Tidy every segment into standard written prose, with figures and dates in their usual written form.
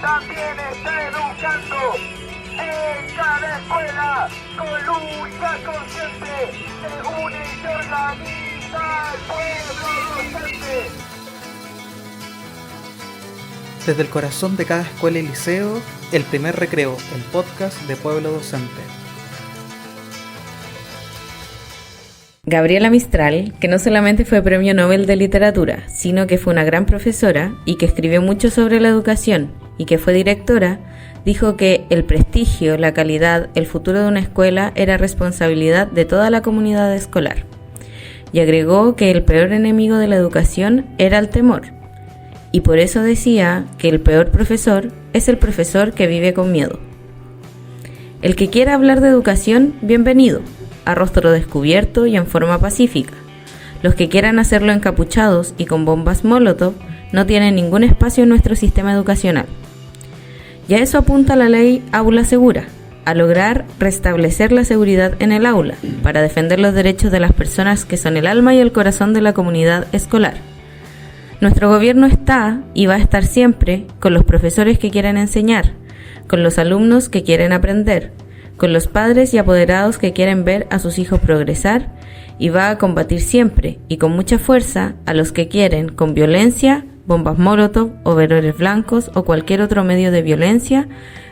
también está educando en cada escuela con lucha consciente. Se une y se organiza el pueblo docente. Desde el corazón de cada escuela y liceo, el primer recreo, el podcast de Pueblo Docente. Gabriela Mistral, que no solamente fue Premio Nobel de Literatura, sino que fue una gran profesora y que escribió mucho sobre la educación y que fue directora, dijo que el prestigio, la calidad, el futuro de una escuela era responsabilidad de toda la comunidad escolar. Y agregó que el peor enemigo de la educación era el temor. Y por eso decía que el peor profesor es el profesor que vive con miedo. El que quiera hablar de educación, bienvenido, a rostro descubierto y en forma pacífica. Los que quieran hacerlo encapuchados y con bombas Molotov no tienen ningún espacio en nuestro sistema educacional. Y a eso apunta la ley Aula Segura, a lograr restablecer la seguridad en el aula, para defender los derechos de las personas que son el alma y el corazón de la comunidad escolar. Nuestro gobierno está y va a estar siempre con los profesores que quieren enseñar, con los alumnos que quieren aprender, con los padres y apoderados que quieren ver a sus hijos progresar, y va a combatir siempre y con mucha fuerza a los que quieren, con violencia, bombas Molotov, overoles blancos o cualquier otro medio de violencia,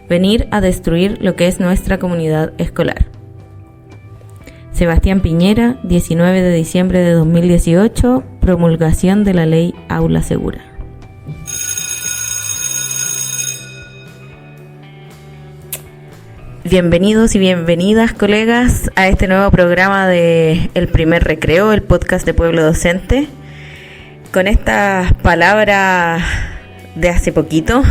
venir a destruir lo que es nuestra comunidad escolar. Sebastián Piñera, 19 de diciembre de 2018, promulgación de la ley Aula Segura. Bienvenidos y bienvenidas, colegas, a este nuevo programa de El Primer Recreo, el podcast de Pueblo Docente. Con estas palabras de hace poquito,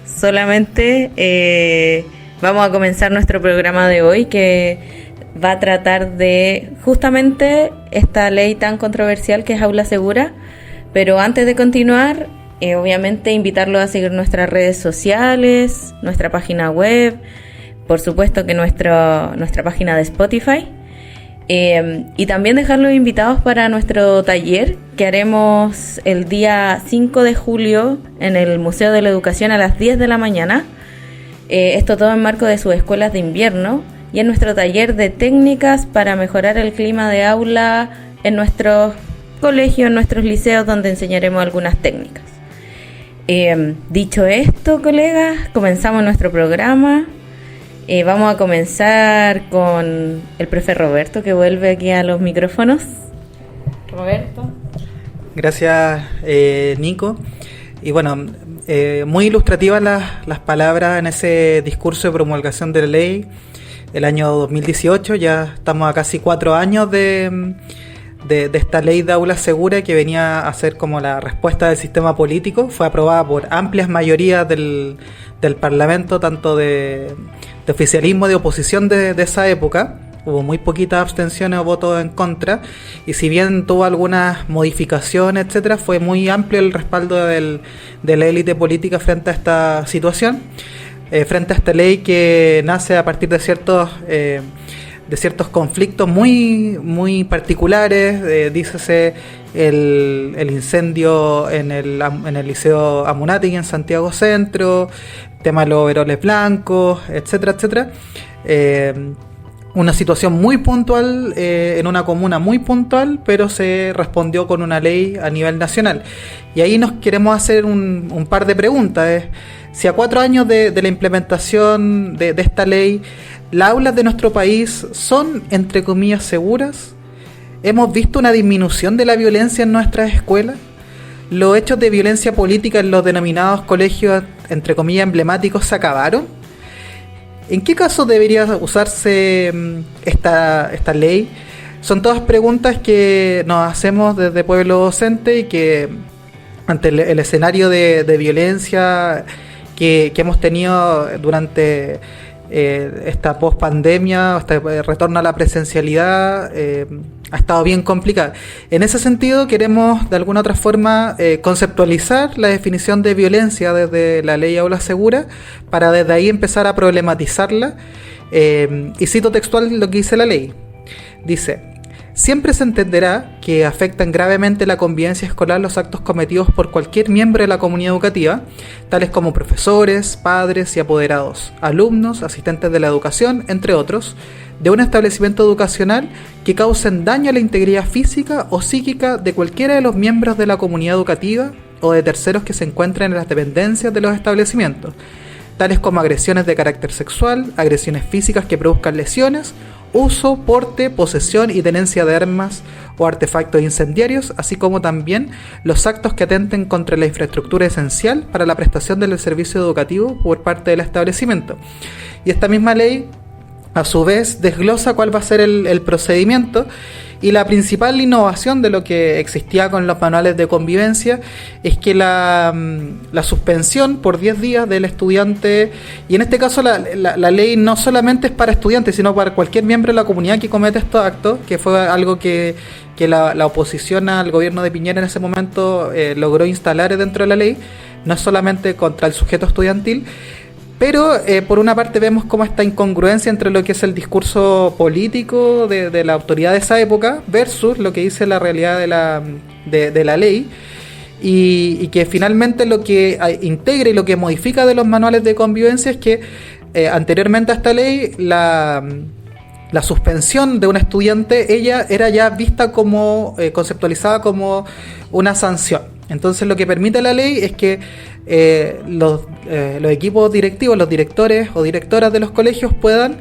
solamente vamos a comenzar nuestro programa de hoy, que va a tratar de justamente esta ley tan controversial que es Aula Segura. Pero antes de continuar, obviamente invitarlos a seguir nuestras redes sociales, nuestra página web, por supuesto que nuestra página de Spotify, y también dejarlos invitados para nuestro taller que haremos el día 5 de julio en el Museo de la Educación a las 10 de la mañana. Esto todo en marco de sus escuelas de invierno y en nuestro taller de técnicas para mejorar el clima de aula en nuestros colegios, en nuestros liceos, donde enseñaremos algunas técnicas. Dicho esto, colegas, comenzamos nuestro programa. Vamos a comenzar con el profe Roberto, que vuelve aquí a los micrófonos. Roberto. Gracias, Nico. Y bueno, muy ilustrativas las palabras en ese discurso de promulgación de la ley el año 2018. Ya estamos a casi 4 años de esta ley de aula segura, que venía a ser como la respuesta del sistema político. Fue aprobada por amplias mayorías del Parlamento, tanto de oficialismo, de oposición de esa época. Hubo muy poquitas abstenciones o votos en contra, y si bien tuvo algunas modificaciones, etcétera, fue muy amplio el respaldo de la élite política frente a esta situación, frente a esta ley que nace a partir de ciertos conflictos muy particulares. Dícese el incendio en el Liceo Amunátegui en Santiago Centro, tema de los overoles blancos, etcétera. Una situación muy puntual en una comuna muy puntual, pero se respondió con una ley a nivel nacional. Y ahí nos queremos hacer un par de preguntas. Si a 4 años de la implementación de esta ley, las aulas de nuestro país son, entre comillas, seguras, ¿hemos visto una disminución de la violencia en nuestras escuelas? ¿Los hechos de violencia política en los denominados colegios, entre comillas, emblemáticos, se acabaron? ¿En qué caso debería usarse esta ley? Son todas preguntas que nos hacemos desde Pueblo Docente, y que ante el escenario de violencia que hemos tenido durante esta post-pandemia, este retorno a la presencialidad, ha estado bien complicada. En ese sentido, queremos de alguna otra forma conceptualizar la definición de violencia desde la ley Aula Segura, para desde ahí empezar a problematizarla. Y cito textual lo que dice la ley. Dice: siempre se entenderá que afectan gravemente la convivencia escolar los actos cometidos por cualquier miembro de la comunidad educativa, tales como profesores, padres y apoderados, alumnos, asistentes de la educación, entre otros, de un establecimiento educacional que causen daño a la integridad física o psíquica de cualquiera de los miembros de la comunidad educativa o de terceros que se encuentren en las dependencias de los establecimientos, tales como agresiones de carácter sexual, agresiones físicas que produzcan lesiones, uso, porte, posesión y tenencia de armas o artefactos incendiarios, así como también los actos que atenten contra la infraestructura esencial para la prestación del servicio educativo por parte del establecimiento. Y esta misma ley, a su vez, desglosa cuál va a ser el procedimiento, y la principal innovación de lo que existía con los manuales de convivencia es que la suspensión por 10 días del estudiante, y en este caso la ley no solamente es para estudiantes, sino para cualquier miembro de la comunidad que comete estos actos, que fue algo que la oposición al gobierno de Piñera en ese momento logró instalar dentro de la ley, no solamente contra el sujeto estudiantil. Pero por una parte vemos cómo esta incongruencia entre lo que es el discurso político de la autoridad de esa época versus lo que dice la realidad de la ley, y que finalmente lo que integra y lo que modifica de los manuales de convivencia es que anteriormente a esta ley la suspensión de un estudiante ella era ya vista como conceptualizada como una sanción. Entonces lo que permite la ley es que los equipos directivos, los directores o directoras de los colegios puedan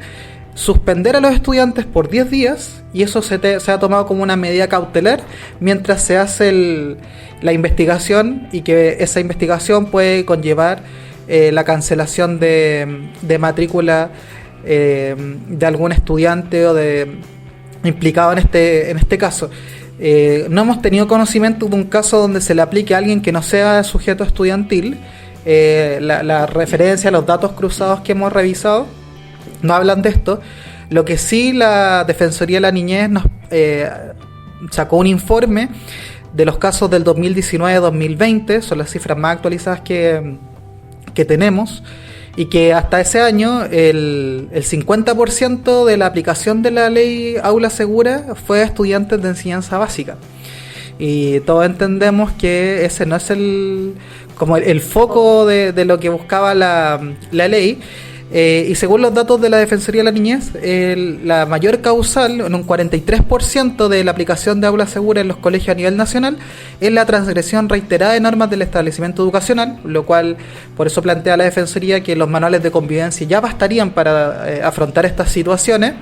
suspender a los estudiantes por 10 días, y eso se ha tomado como una medida cautelar mientras se hace la investigación, y que esa investigación puede conllevar la cancelación de matrícula de algún estudiante o de implicado en este caso. No hemos tenido conocimiento de un caso donde se le aplique a alguien que no sea sujeto estudiantil. La referencia, los datos cruzados que hemos revisado no hablan de esto. Lo que sí, la Defensoría de la Niñez nos sacó un informe de los casos del 2019-2020, son las cifras más actualizadas que tenemos, y que hasta ese año el 50% de la aplicación de la ley Aula Segura fue a estudiantes de enseñanza básica. Y todos entendemos que ese no es el foco de lo que buscaba la ley. Y según los datos de la Defensoría de la Niñez, la mayor causal, en un 43% de la aplicación de aula segura en los colegios a nivel nacional, es la transgresión reiterada de normas del establecimiento educacional, lo cual, por eso plantea la Defensoría que los manuales de convivencia ya bastarían para afrontar estas situaciones.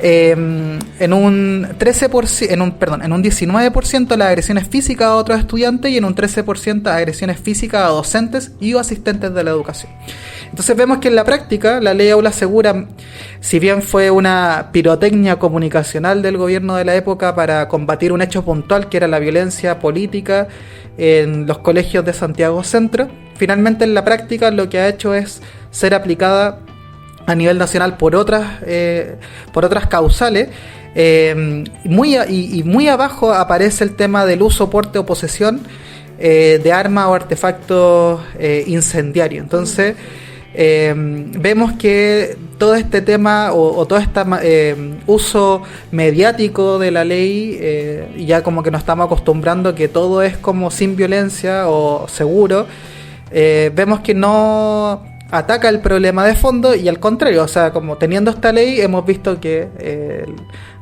En un 19% las agresiones físicas a otros estudiantes, y en un 13% agresiones físicas a docentes y o asistentes de la educación. Entonces vemos que en la práctica la ley Aula Segura, si bien fue una pirotecnia comunicacional del gobierno de la época para combatir un hecho puntual que era la violencia política en los colegios de Santiago Centro, finalmente en la práctica lo que ha hecho es ser aplicada a nivel nacional por otras causales. Muy abajo aparece el tema del uso, porte o posesión de armas o artefactos incendiarios. Entonces vemos que todo este tema o todo este uso mediático de la ley, ya como que nos estamos acostumbrando que todo es como sin violencia o seguro, vemos que no ataca el problema de fondo, y al contrario, o sea, como teniendo esta ley hemos visto que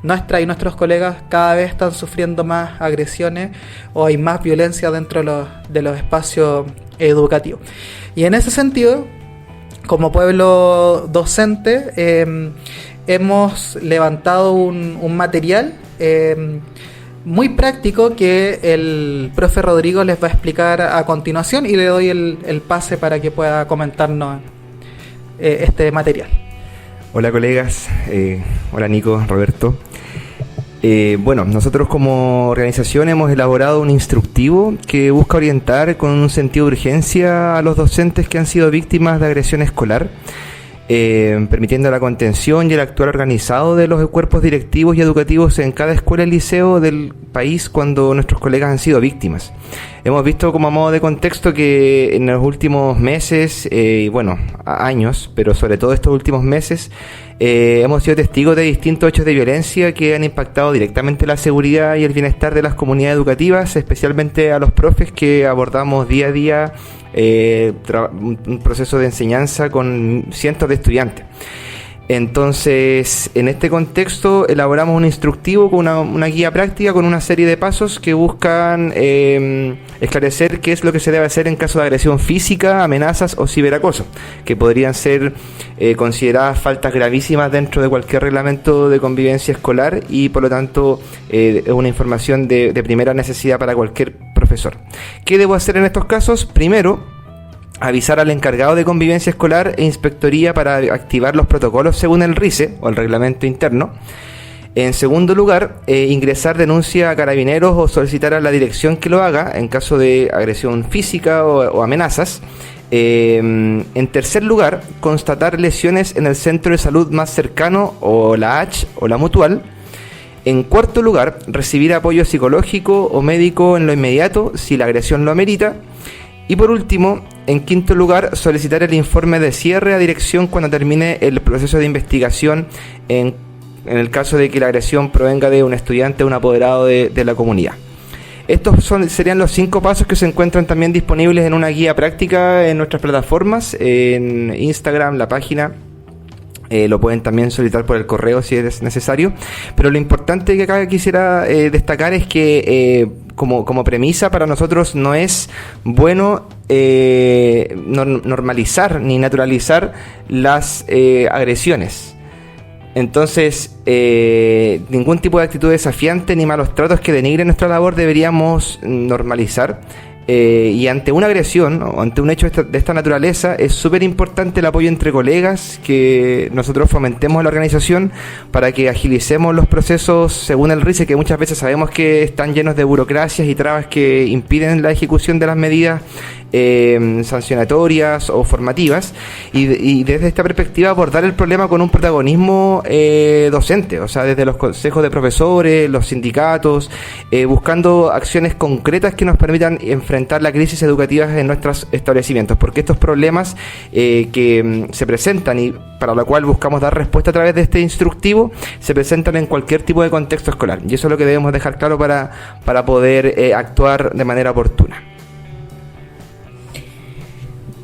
nuestra y nuestros colegas cada vez están sufriendo más agresiones o hay más violencia dentro de los espacios educativos. Y en ese sentido, como pueblo docente, hemos levantado un material muy práctico que el profe Rodrigo les va a explicar a continuación, y le doy el pase para que pueda comentarnos este material. Hola colegas, hola Nico, Roberto. Bueno, nosotros como organización hemos elaborado un instructivo que busca orientar con un sentido de urgencia a los docentes que han sido víctimas de agresión escolar, permitiendo la contención y el actuar organizado de los cuerpos directivos y educativos en cada escuela y liceo del país cuando nuestros colegas han sido víctimas. Hemos visto como a modo de contexto que en los últimos meses, años, pero sobre todo estos últimos meses, hemos sido testigos de distintos hechos de violencia que han impactado directamente la seguridad y el bienestar de las comunidades educativas, especialmente a los profes que abordamos día a día un proceso de enseñanza con cientos de estudiantes. Entonces, en este contexto, elaboramos un instructivo con una guía práctica con una serie de pasos que buscan esclarecer qué es lo que se debe hacer en caso de agresión física, amenazas o ciberacoso, que podrían ser consideradas faltas gravísimas dentro de cualquier reglamento de convivencia escolar y, por lo tanto, es una información de primera necesidad para cualquier profesor. ¿Qué debo hacer en estos casos? Primero, avisar al encargado de convivencia escolar e inspectoría para activar los protocolos según el RICE o el reglamento interno. En segundo lugar, ingresar denuncia a carabineros o solicitar a la dirección que lo haga en caso de agresión física o amenazas. En tercer lugar, constatar lesiones en el centro de salud más cercano o la H o la mutual. En cuarto lugar, recibir apoyo psicológico o médico en lo inmediato si la agresión lo amerita. Y por último, en quinto lugar, solicitar el informe de cierre a dirección cuando termine el proceso de investigación en el caso de que la agresión provenga de un estudiante o un apoderado de la comunidad. Estos serían los 5 pasos que se encuentran también disponibles en una guía práctica en nuestras plataformas, en Instagram, la página. Lo pueden también solicitar por el correo si es necesario. Pero lo importante que acá quisiera destacar es que como premisa para nosotros no es bueno normalizar ni naturalizar las agresiones. Entonces, ningún tipo de actitud desafiante ni malos tratos que denigren nuestra labor deberíamos normalizar. Y ante una agresión o ante un hecho de esta naturaleza es súper importante el apoyo entre colegas, que nosotros fomentemos en la organización para que agilicemos los procesos según el RICE, que muchas veces sabemos que están llenos de burocracias y trabas que impiden la ejecución de las medidas sancionatorias o formativas, y desde esta perspectiva abordar el problema con un protagonismo docente, o sea, desde los consejos de profesores, los sindicatos, buscando acciones concretas que nos permitan enfrentar la crisis educativa en nuestros establecimientos, porque estos problemas que se presentan y para lo cual buscamos dar respuesta a través de este instructivo, se presentan en cualquier tipo de contexto escolar, y eso es lo que debemos dejar claro para poder actuar de manera oportuna.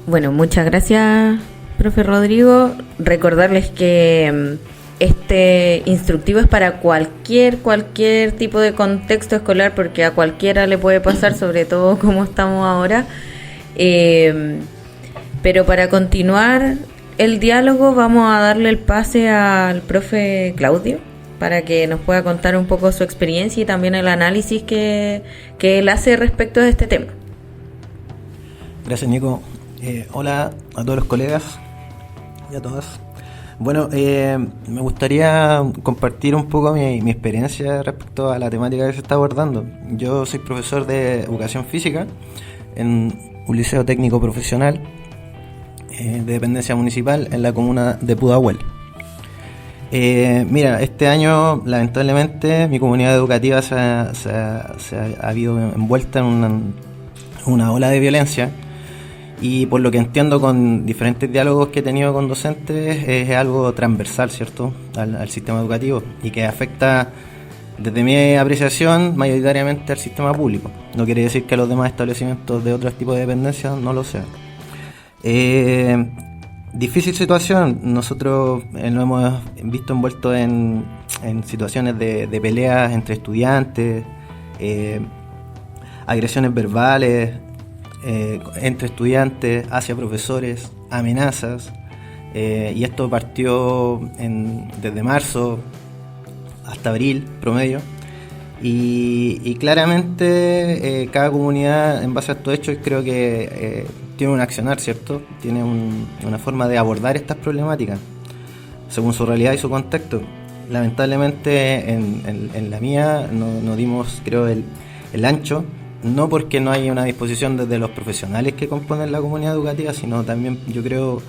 Bueno, muchas gracias, profe Rodrigo. Recordarles que este instructivo es para cualquier tipo de contexto escolar, porque a cualquiera le puede pasar, sobre todo como estamos ahora. Pero para continuar el diálogo vamos a darle el pase al profe Claudio para que nos pueda contar un poco su experiencia y también el análisis que él hace respecto de este tema. Gracias, Nico. Hola a todos los colegas y a todas. Bueno, me gustaría compartir un poco mi experiencia respecto a la temática que se está abordando. Yo soy profesor de educación física en un liceo técnico profesional de dependencia municipal en la comuna de Pudahuel. Mira, este año lamentablemente mi comunidad educativa se ha habido envuelta en una ola de violencia. Y por lo que entiendo con diferentes diálogos que he tenido con docentes, es algo transversal, ¿cierto?, al sistema educativo, y que afecta, desde mi apreciación, mayoritariamente al sistema público. No quiere decir que los demás establecimientos de otros tipos de dependencias no lo sean. Difícil situación. Nosotros nos hemos visto envueltos en situaciones de peleas entre estudiantes, agresiones verbales entre estudiantes, hacia profesores, amenazas, y esto partió desde marzo hasta abril promedio, y claramente cada comunidad, en base a estos hechos, creo que tiene un accionar, ¿cierto? Tiene una forma de abordar estas problemáticas según su realidad y su contexto. Lamentablemente en la mía no dimos, creo, el ancho. No porque no haya una disposición desde los profesionales que componen la comunidad educativa, sino también, yo creo,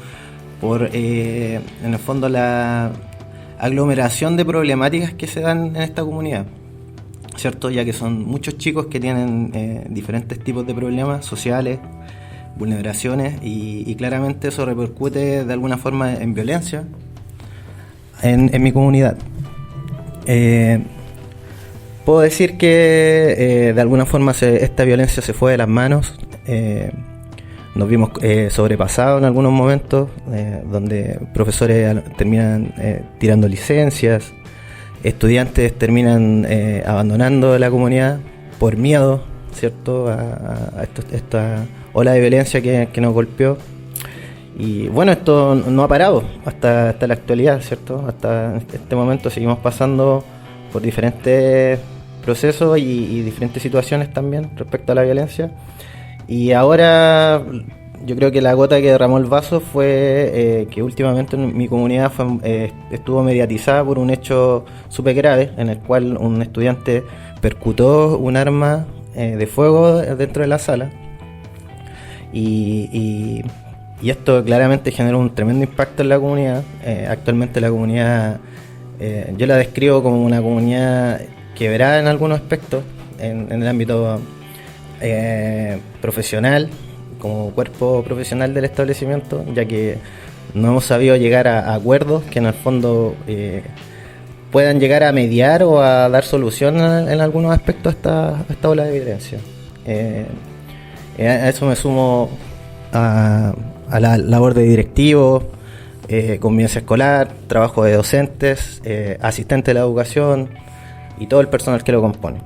por en el fondo la aglomeración de problemáticas que se dan en esta comunidad, ¿cierto? Ya que son muchos chicos que tienen diferentes tipos de problemas sociales, vulneraciones, y claramente eso repercute de alguna forma en violencia, en mi comunidad. Puedo decir que de alguna forma esta violencia se fue de las manos. Nos vimos sobrepasados en algunos momentos, donde profesores terminan tirando licencias, estudiantes terminan abandonando la comunidad por miedo, ¿cierto?, a esta ola de violencia que nos golpeó. Y bueno, esto no ha parado hasta la actualidad, ¿cierto? Hasta este momento seguimos pasando por diferentes procesos y diferentes situaciones también respecto a la violencia. Y ahora yo creo que la gota que derramó el vaso fue que últimamente en mi comunidad estuvo mediatizada por un hecho súper grave, en el cual un estudiante percutó un arma de fuego dentro de la sala. Y esto claramente generó un tremendo impacto en la comunidad. Actualmente la comunidad, yo la describo como una comunidad quebrada en algunos aspectos, en el ámbito profesional, como cuerpo profesional del establecimiento, ya que no hemos sabido llegar a acuerdos que en el fondo puedan llegar a mediar o a dar solución en algunos aspectos a esta ola de violencia. A eso me sumo a la labor de directivos, convivencia escolar, trabajo de docentes, asistentes de la educación y todo el personal que lo compone.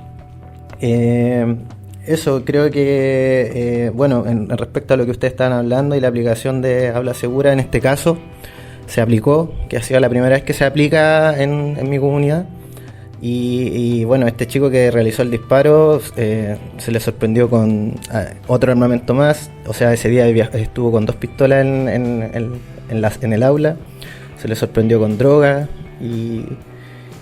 Eso creo que, bueno, en respecto a lo que ustedes estaban hablando y la aplicación de Aula Segura, en este caso se aplicó, que ha sido la primera vez que se aplica en mi comunidad. Y bueno, este chico que realizó el disparo se le sorprendió con otro armamento más. O sea, ese día estuvo con 2 pistolas en el aula. Se le sorprendió con droga. Y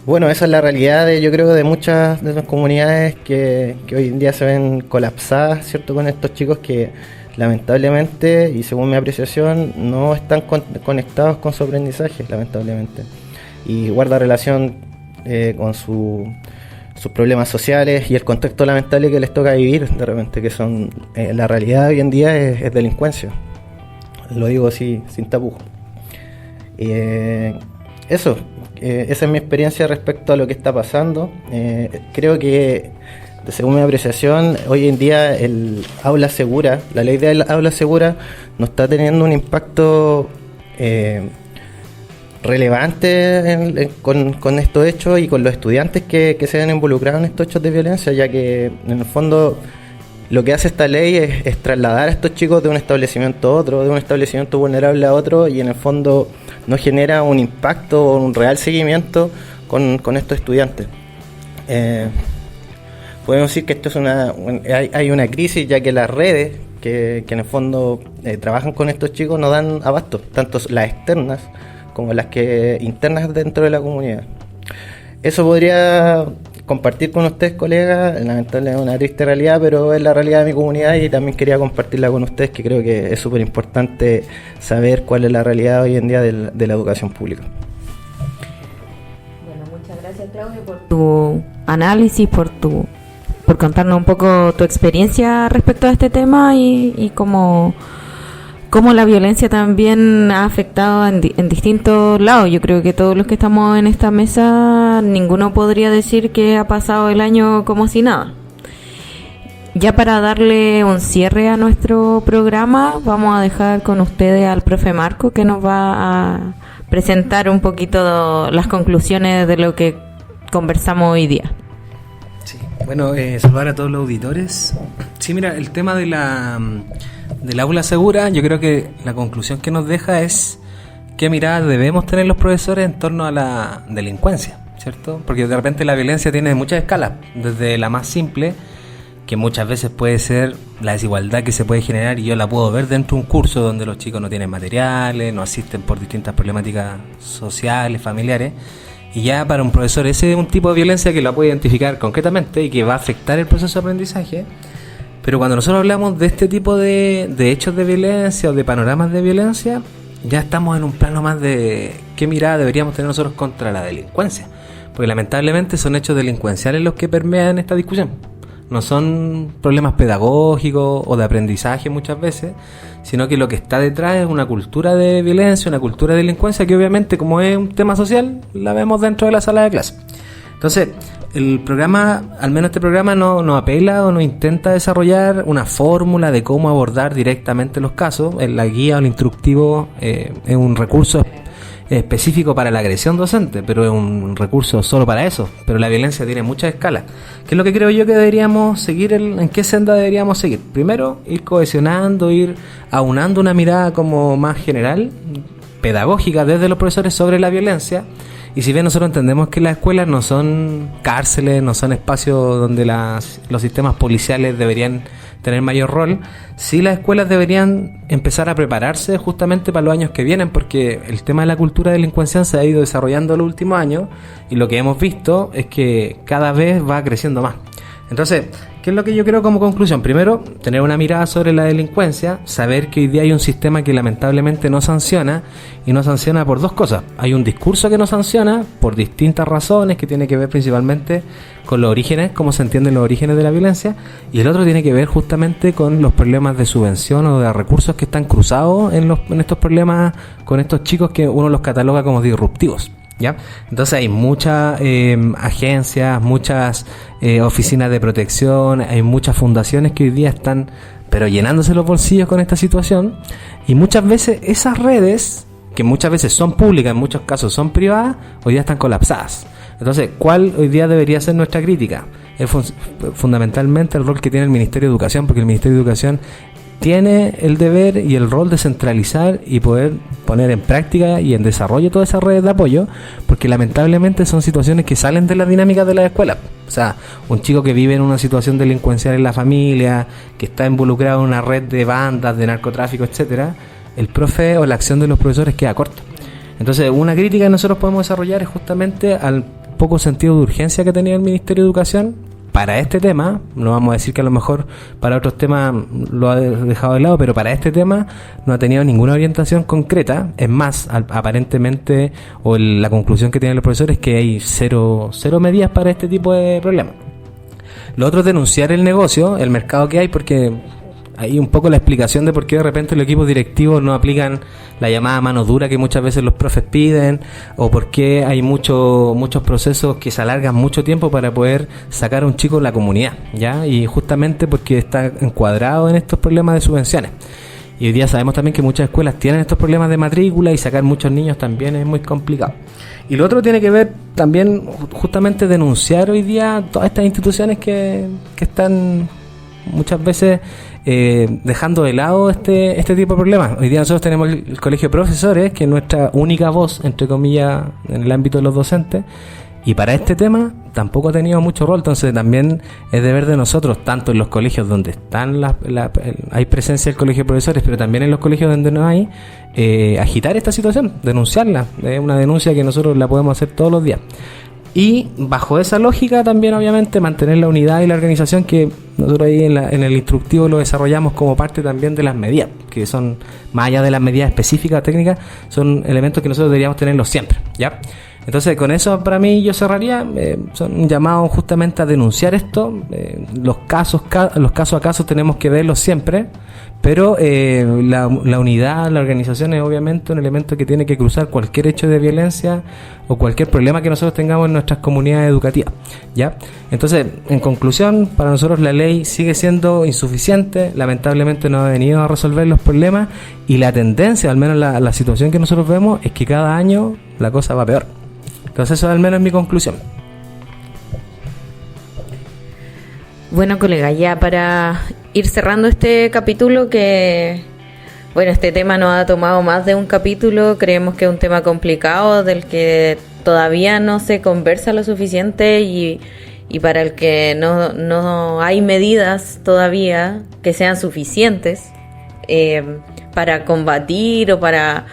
bueno, esa es la realidad yo creo de muchas de las comunidades que hoy en día se ven colapsadas, ¿cierto?, con estos chicos que lamentablemente, y según mi apreciación, no están conectados con su aprendizaje, lamentablemente. Y guarda relación con sus problemas sociales y el contexto lamentable que les toca vivir de repente, que son la realidad hoy en día es delincuencia. Lo digo así, sin tapujos. Esa es mi experiencia respecto a lo que está pasando. Creo que, según mi apreciación, hoy en día el aula segura, la ley de aula segura, no está teniendo un impacto relevante con estos hechos y con los estudiantes que se ven involucrados en estos hechos de violencia, ya que en el fondo lo que hace esta ley es trasladar a estos chicos de un establecimiento a otro, de un establecimiento vulnerable a otro, y en el fondo no genera un impacto o un real seguimiento con estos estudiantes. Podemos decir que esto hay una crisis, ya que las redes que en el fondo trabajan con estos chicos no dan abasto, tanto las externas como las que internas dentro de la comunidad. Eso podría compartir con ustedes, colegas. Lamentablemente es una triste realidad, pero es la realidad de mi comunidad y también quería compartirla con ustedes, que creo que es súper importante saber cuál es la realidad hoy en día de la educación pública. Bueno, muchas gracias, Claudio, por tu análisis, por contarnos un poco tu experiencia respecto a este tema y cómo la violencia también ha afectado en distintos lados. Yo creo que todos los que estamos en esta mesa, ninguno podría decir que ha pasado el año como si nada. Ya para darle un cierre a nuestro programa, vamos a dejar con ustedes al profe Marco, que nos va a presentar un poquito las conclusiones de lo que conversamos hoy día. Sí. Bueno, saludar a todos los auditores. Sí, mira, el tema del aula segura, yo creo que la conclusión que nos deja es qué mirada debemos tener los profesores en torno a la delincuencia, ¿cierto? Porque de repente la violencia tiene muchas escalas, desde la más simple, que muchas veces puede ser la desigualdad que se puede generar, y yo la puedo ver dentro de un curso donde los chicos no tienen materiales, no asisten por distintas problemáticas sociales, familiares, y ya para un profesor ese es un tipo de violencia que la puede identificar concretamente y que va a afectar el proceso de aprendizaje. Pero cuando nosotros hablamos de este tipo de hechos de violencia o de panoramas de violencia, ya estamos en un plano más de qué mirada deberíamos tener nosotros contra la delincuencia. Porque lamentablemente son hechos delincuenciales los que permean esta discusión. no son problemas pedagógicos o de aprendizaje muchas veces, sino que lo que está detrás es una cultura de violencia, una cultura de delincuencia que obviamente, como es un tema social, la vemos dentro de la sala de clase. Entonces, el programa, al menos este programa, no apela o no intenta desarrollar una fórmula de cómo abordar directamente los casos. La guía o el instructivo es un recurso específico para la agresión docente, pero es un recurso solo para eso. Pero la violencia tiene muchas escalas. ¿Qué es lo que creo yo que deberíamos seguir? ¿En qué senda deberíamos seguir? Primero, ir cohesionando, ir aunando una mirada como más general, pedagógica desde los profesores sobre la violencia. Y si bien nosotros entendemos que las escuelas no son cárceles, no son espacios donde los sistemas policiales deberían tener mayor rol, sí las escuelas deberían empezar a prepararse justamente para los años que vienen, porque el tema de la cultura delincuencial se ha ido desarrollando en los últimos años y lo que hemos visto es que cada vez va creciendo más. Entonces, ¿qué es lo que yo creo como conclusión? Primero, tener una mirada sobre la delincuencia, saber que hoy día hay un sistema que lamentablemente no sanciona, y no sanciona por dos cosas. Hay un discurso que no sanciona por distintas razones, que tiene que ver principalmente con los orígenes, cómo se entienden los orígenes de la violencia, y el otro tiene que ver justamente con los problemas de subvención o de recursos que están cruzados en estos problemas con estos chicos que uno los cataloga como disruptivos. ¿Ya? Entonces hay muchas agencias, muchas oficinas de protección, hay muchas fundaciones que hoy día están pero llenándose los bolsillos con esta situación, y muchas veces esas redes, que muchas veces son públicas, en muchos casos son privadas, hoy día están colapsadas. Entonces, ¿cuál hoy día debería ser nuestra crítica? Es fundamentalmente el rol que tiene el Ministerio de Educación, porque el Ministerio de Educación tiene el deber y el rol de centralizar y poder poner en práctica y en desarrollo todas esas redes de apoyo, porque lamentablemente son situaciones que salen de la dinámica de la escuela. O sea, un chico que vive en una situación delincuencial en la familia, que está involucrado en una red de bandas, de narcotráfico, etcétera, el profe o la acción de los profesores queda corta. Entonces, una crítica que nosotros podemos desarrollar es justamente al poco sentido de urgencia que tenía el Ministerio de Educación para este tema. No vamos a decir que a lo mejor para otros temas lo ha dejado de lado, pero para este tema no ha tenido ninguna orientación concreta. Es más, aparentemente, la conclusión que tienen los profesores es que hay cero medidas para este tipo de problemas. Lo otro es denunciar el negocio, el mercado que hay, porque hay un poco la explicación de por qué de repente los equipos directivos no aplican la llamada mano dura que muchas veces los profes piden, o por qué hay muchos procesos que se alargan mucho tiempo para poder sacar a un chico de la comunidad, ¿ya? Y justamente porque está encuadrado en estos problemas de subvenciones. Y hoy día sabemos también que muchas escuelas tienen estos problemas de matrícula, y sacar muchos niños también es muy complicado. Y lo otro tiene que ver también justamente denunciar hoy día todas estas instituciones que están muchas veces dejando de lado este tipo de problemas. Hoy día nosotros tenemos el Colegio de Profesores, que es nuestra única voz, entre comillas, en el ámbito de los docentes, y para este tema tampoco ha tenido mucho rol. Entonces también es deber de nosotros, tanto en los colegios donde están hay presencia del Colegio de Profesores, pero también en los colegios donde no hay, agitar esta situación, denunciarla. Es una denuncia que nosotros la podemos hacer todos los días. Y bajo esa lógica también, obviamente, mantener la unidad y la organización, que nosotros ahí en el instructivo lo desarrollamos como parte también de las medidas, que son, más allá de las medidas específicas, técnicas, son elementos que nosotros deberíamos tenerlos siempre, ¿ya? Entonces, con eso para mí yo cerraría. Son un llamado justamente a denunciar esto. Los casos a casos tenemos que verlos siempre, pero la unidad, la organización es obviamente un elemento que tiene que cruzar cualquier hecho de violencia o cualquier problema que nosotros tengamos en nuestras comunidades educativas, ¿ya? Entonces, en conclusión, para nosotros la ley sigue siendo insuficiente. Lamentablemente no ha venido a resolver los problemas, y la tendencia, al menos la situación que nosotros vemos, es que cada año la cosa va peor. Entonces, eso al menos es mi conclusión. Bueno, colega, ya para ir cerrando este capítulo, que bueno, este tema nos ha tomado más de un capítulo. Creemos que es un tema complicado, del que todavía no se conversa lo suficiente, y para el que no hay medidas todavía que sean suficientes para combatir o para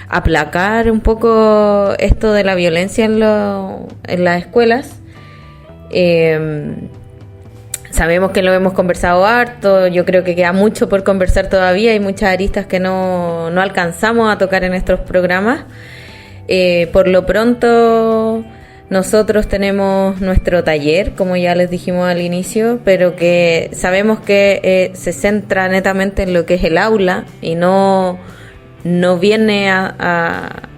aplacar un poco esto de la violencia en las escuelas. Sabemos que lo hemos conversado harto. Yo creo que queda mucho por conversar todavía. Hay muchas aristas que no alcanzamos a tocar en estos programas. Por lo pronto, Nosotros tenemos nuestro taller, como ya les dijimos al inicio, pero que sabemos que se centra netamente en lo que es el aula y no viene a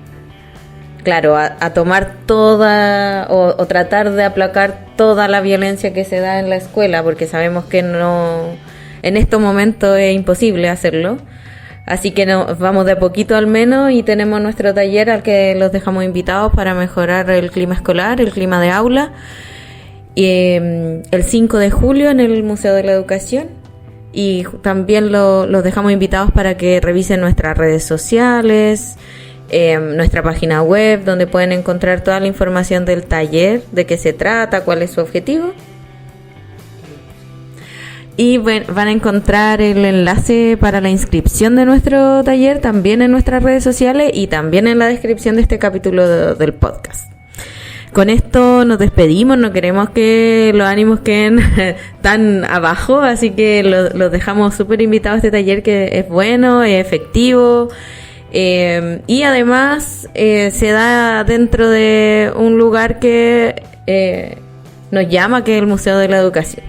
tomar toda o tratar de aplacar toda la violencia que se da en la escuela, porque sabemos que no, en estos momentos es imposible hacerlo. Así que vamos de a poquito al menos y tenemos nuestro taller al que los dejamos invitados para mejorar el clima escolar, el clima de aula. Y, el 5 de julio en el Museo de la Educación. Y también los dejamos invitados para que revisen nuestras redes sociales, nuestra página web, donde pueden encontrar toda la información del taller, de qué se trata, cuál es su objetivo. Y van a encontrar el enlace para la inscripción de nuestro taller también en nuestras redes sociales y también en la descripción de este capítulo del podcast. Con esto nos despedimos, no queremos que los ánimos queden tan abajo, así que los dejamos súper invitados a este taller, que es bueno, es efectivo, y además se da dentro de un lugar que nos llama, que es el Museo de la Educación.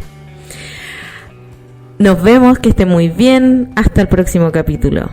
Nos vemos, que esté muy bien, hasta el próximo capítulo.